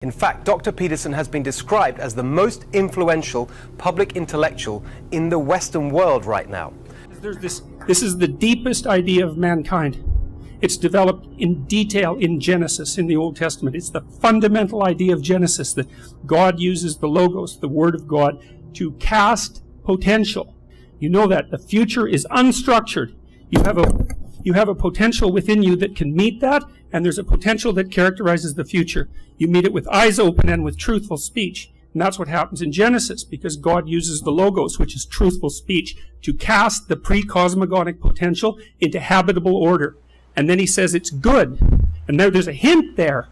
In fact, Dr. Peterson has been described as the most influential public intellectual in the Western world right now. This is the deepest idea of mankind. It's developed in detail in Genesis, in the Old Testament. It's the fundamental idea of Genesis, that God uses the Logos, the Word of God, to cast potential. You know that the future is unstructured. You have a potential within you that can meet that, and there's a potential that characterizes the future. You meet it with eyes open and with truthful speech. And that's what happens in Genesis, because God uses the Logos, which is truthful speech, to cast the pre-cosmogonic potential into habitable order. And then he says it's good. And there's a hint there,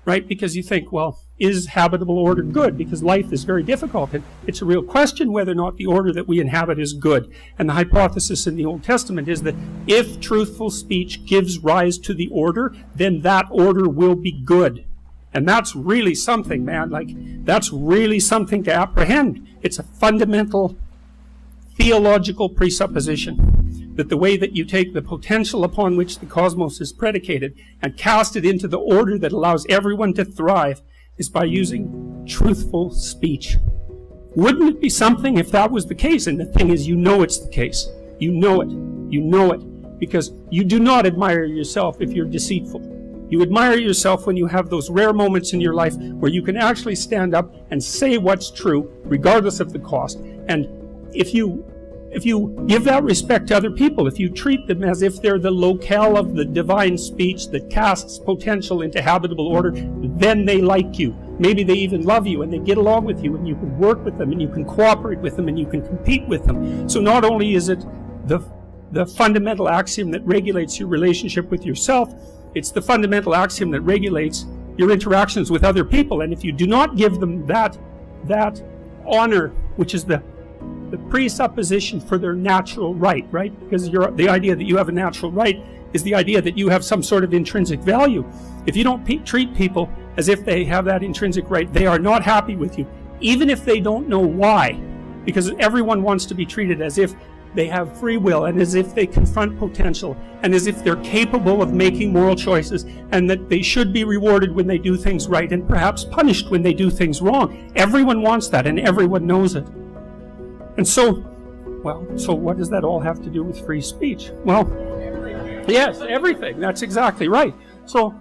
right? Because you think, well, is habitable order good? Because life is very difficult. And it's a real question whether or not the order that we inhabit is good. And the hypothesis in the Old Testament is that if truthful speech gives rise to the order, then that order will be good. And that's really something, man. That's really something to apprehend. It's a fundamental theological presupposition that the way that you take the potential upon which the cosmos is predicated and cast it into the order that allows everyone to thrive is by using truthful speech. Wouldn't it be something if that was the case? And the thing is, you know it's the case. You know it. You know it. Because you do not admire yourself if you're deceitful. You admire yourself when you have those rare moments in your life where you can actually stand up and say what's true, regardless of the cost. And if you give that respect to other people, if you treat them as if they're the locale of the divine speech that casts potential into habitable order, then they like you. Maybe they even love you and they get along with you, and you can work with them and you can cooperate with them and you can compete with them. So not only is it the fundamental axiom that regulates your relationship with yourself, it's the fundamental axiom that regulates your interactions with other people. And if you do not give them that honor, which is the presupposition for their natural right? Because the idea that you have a natural right is the idea that you have some sort of intrinsic value. If you don't treat people as if they have that intrinsic right, they are not happy with you, even if they don't know why. Because everyone wants to be treated as if they have free will, and as if they confront potential, and as if they're capable of making moral choices, and that they should be rewarded when they do things right, and perhaps punished when they do things wrong. Everyone wants that, and everyone knows it. And so what does that all have to do with free speech? Well, yes, everything. That's exactly right. So